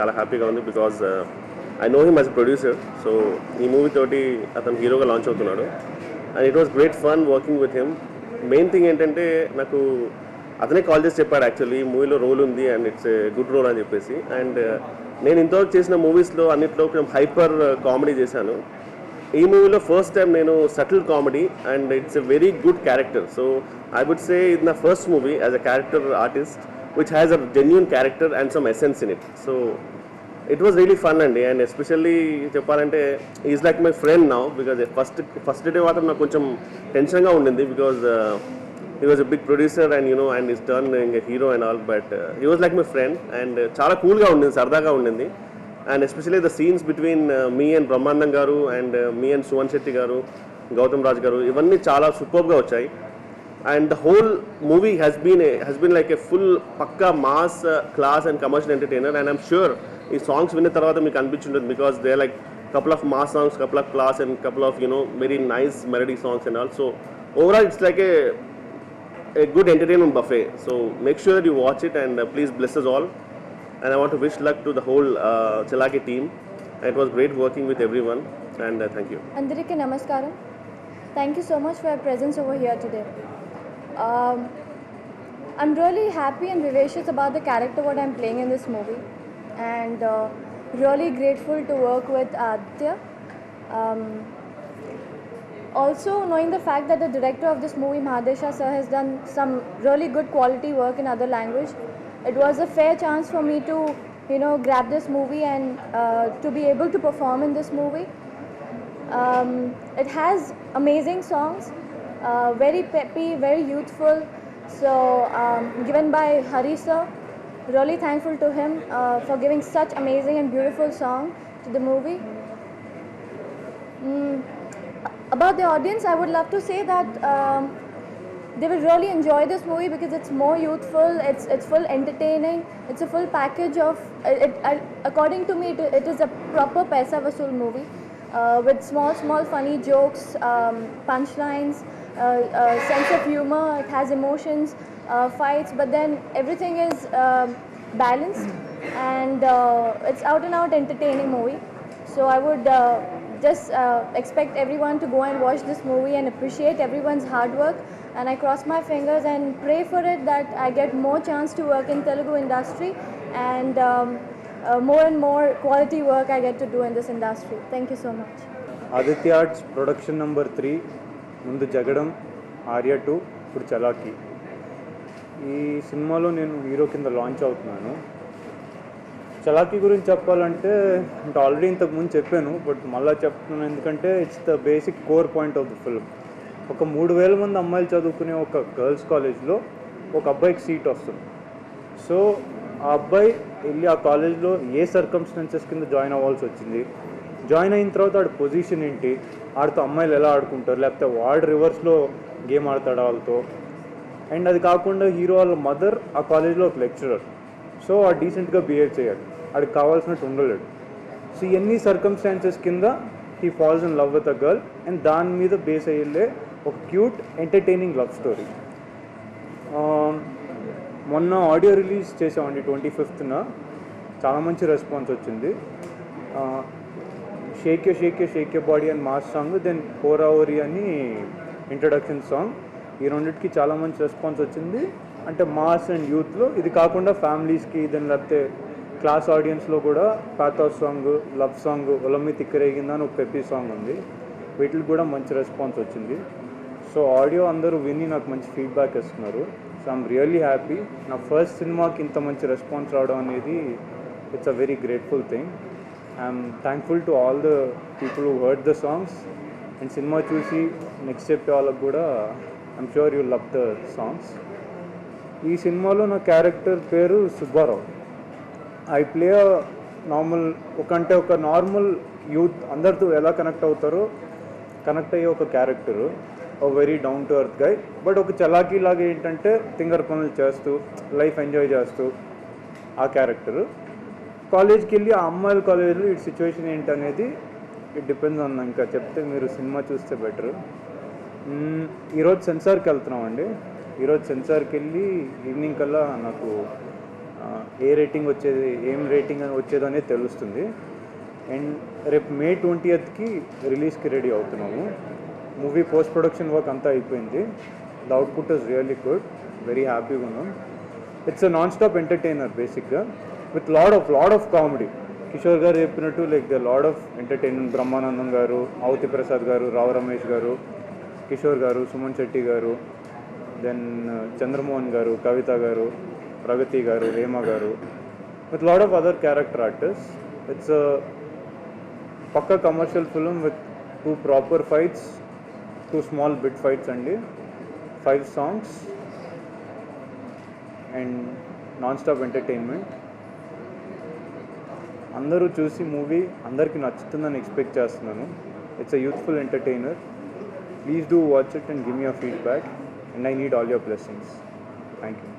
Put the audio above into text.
చాలా హ్యాపీగా ఉంది because I know him as a producer. So ఈ మూవీ తోటి అతను హీరోగా లాంచ్ అవుతున్నాడు and it was great fun working with him. Main thing ఏంటంటే నాకు అతనే కాల్ చేసి చెప్పాడు యాక్చువల్లీ ఈ మూవీలో రోల్ ఉంది and it's a good role అని చెప్పేసి. అండ్ నేను ఇంతవరకు చేసిన మూవీస్లో అన్నింటిలో కొంచెం హైపర్ కామెడీ చేశాను. ఈ మూవీలో ఫస్ట్ టైం నేను subtle comedy and it's a very good character. So I would say ఇది నా first movie as a character artist which has a genuine character and some essence in it. So it was really fun and especially చెప్పాలంటే is like my friend now because first day మాత్రం నాకు కొంచెం టెన్షన్గా ఉండింది because he was a big producer and and he's done a hero and all, but he was like my friend and చాలా కూల్గా ఉండింది, సరదాగా ఉండింది. And especially the scenes between me and Brahmanandam గారు అండ్ మీ అండ్ సువన్ శెట్టి గారు, గౌతమ్ రాజ్ గారు, ఇవన్నీ చాలా సూపర్గా వచ్చాయి. And the whole movie has been like a full pakka mass class and commercial entertainer, and I'm sure these songs winna tarvata meeku anpichundadu because they are like couple of mass songs, couple of class and couple of very nice melody songs and all. So overall it's like a good entertainment buffet. So make sure that you watch it and please bless us all, and I want to wish luck to the whole Chalaki team. It was great working with everyone and thank you. Andariki namaskaram. Thank you so much for your presence over here today. I'm really happy and vivacious about the character what I'm playing in this movie, and really grateful to work with Aditya. Also knowing the fact that the director of this movie, Mahadesha sir, has done some really good quality work in other language, it was a fair chance for me to grab this movie and to be able to perform in this movie. It has amazing songs, very peppy, very youthful. So given by Hari sir, really thankful to him for giving such amazing and beautiful song to the movie. About the audience, I would love to say that they will really enjoy this movie because it's more youthful, it's full entertaining, it's a full package of it. According to me, it is a proper paisa vasool movie with small funny jokes, punchlines, sense of humor. It has emotions, fights, but then everything is balanced, and it's out and out entertaining movie. So I would just expect everyone to go and watch this movie and appreciate everyone's hard work, and I cross my fingers and pray for it that I get more chance to work in Telugu industry and more and more quality work I get to do in this industry. Thank you so much. Aditya Arts production number 3, ముందు జగడం, ఆర్య 2, ఇప్పుడు చలాకి. ఈ సినిమాలో నేను hero కింద launch అవుతున్నాను. చలాకి గురించి చెప్పాలంటే already ఇంతకుముందు చెప్పాను, బట్ మళ్ళీ చెప్తున్నాను ఎందుకంటే it's the basic core point of the film. ఒక 3,000 మంది అమ్మాయిలు చదువుకునే ఒక గర్ల్స్ కాలేజ్లో ఒక అబ్బాయికి సీట్ వస్తుంది. సో ఆ అబ్బాయి వెళ్ళి ఆ కాలేజ్లో ఏ సర్కమ్స్టాన్సెస్ కింద జాయిన్ అవ్వాల్సి వచ్చింది, జాయిన్ అయిన తర్వాత ఆడి పొజిషన్ ఏంటి, ఆడితో అమ్మాయిలు ఎలా ఆడుకుంటారు, లేకపోతే వాడు రివర్స్లో గేమ్ ఆడతాడు వాళ్ళతో. అండ్ అది కాకుండా హీరో వాళ్ళ మదర్ ఆ కాలేజ్లో ఒక లెక్చరర్. సో ఆ డీసెంట్గా బిహేవ్ చేయాలి, ఆడికి కావాల్సినట్టు ఉండలేడు. సో ఇవన్నీ సర్కమ్స్టాన్సెస్ కింద he falls in love with a girl, and దాని మీద బేస్ అయ్యే ఒక క్యూట్ ఎంటర్టైనింగ్ లవ్ స్టోరీ. మొన్న ఆడియో రిలీజ్ చేసామండి 25th. చాలా మంచి రెస్పాన్స్ వచ్చింది. షేక్ యూ బాడీ అని మాస్ సాంగ్, దెన్ హోరావరి అని ఇంట్రడక్షన్ సాంగ్, ఈ రెండింటికి చాలా మంచి రెస్పాన్స్ వచ్చింది. అంటే మాస్ అండ్ యూత్లో ఇది కాకుండా ఫ్యామిలీస్కి, దెన్ లేకపోతే క్లాస్ ఆడియన్స్లో కూడా పాథోస్ సాంగ్, లవ్ సాంగ్, ఒలమ్మి తిక్కరేగిందా అని ఒక పెప్పీ సాంగ్ ఉంది, వీటికి కూడా మంచి రెస్పాన్స్ వచ్చింది. సో ఆడియో అందరూ విని నాకు మంచి ఫీడ్బ్యాక్ ఇస్తున్నారు. So I'm really happy. నా ఫస్ట్ సినిమాకి ఇంత మంచి రెస్పాన్స్ రావడం అనేది it's a very grateful thing. I'm thankful to all the people who heard the songs, and cinema చూసి నెక్స్ట్ చెప్పే వాళ్ళకు కూడా I'm sure you love the songs. ఈ సినిమాలో నా క్యారెక్టర్ పేరు సుబ్బారావు. ఐ ప్లే నార్మల్ ఒక నార్మల్ యూత్ అందరితో ఎలా కనెక్ట్ అవుతారో కనెక్ట్ అయ్యే ఒక క్యారెక్టరు, ఒక very down to earth guy. But ఒక చలాకీ లాగా ఏంటంటే తింగర్ పనులు చేస్తూ లైఫ్ ఎంజాయ్ చేస్తూ ఆ క్యారెక్టరు. కాలేజ్కి వెళ్ళి ఆ అమ్మాయిల కాలేజ్లో ఈ సిచ్యువేషన్ ఏంటనేది ఇట్ డిపెండ్స్ ఆన్, ఇంకా చెప్తే మీరు సినిమా చూస్తే బెటర్. ఈరోజు సెన్సార్కి వెళ్తున్నామండి. ఈరోజు సెన్సార్కి వెళ్ళి ఈవినింగ్ కల్లా నాకు ఏ రేటింగ్ వచ్చేది ఏం రేటింగ్ అని వచ్చేదో అనేది తెలుస్తుంది. అండ్ రేపు May 20th రిలీజ్కి రెడీ అవుతున్నాము. మూవీ పోస్ట్ ప్రొడక్షన్ వర్క్ అంతా అయిపోయింది. The output is really good, very హ్యాపీగా ఉన్నాం. It's a non stop entertainer బేసిక్గా with lot of comedy. Kishore garu చెప్పినట్టు like the lot of entertainment. Brahmanandam garu, అవతి ప్రసాద్ గారు, రావు రమేష్ గారు, కిషోర్ గారు, సుమన్ శెట్టి గారు, దెన్ చంద్రమోహన్ గారు, కవిత గారు, ప్రగతి garu, Hema garu, with lot of other character artist. It's పక్కా commercial film with 2 proper fights, 2 small bit fights అండి, 5 songs and non stop entertainment. అందరూ చూసి మూవీ అందరికీ నచ్చుతుందని ఎక్స్పెక్ట్ చేస్తున్నాను. It's a youthful entertainer. Please do watch it and give me your feedback and I need all your blessings. Thank you.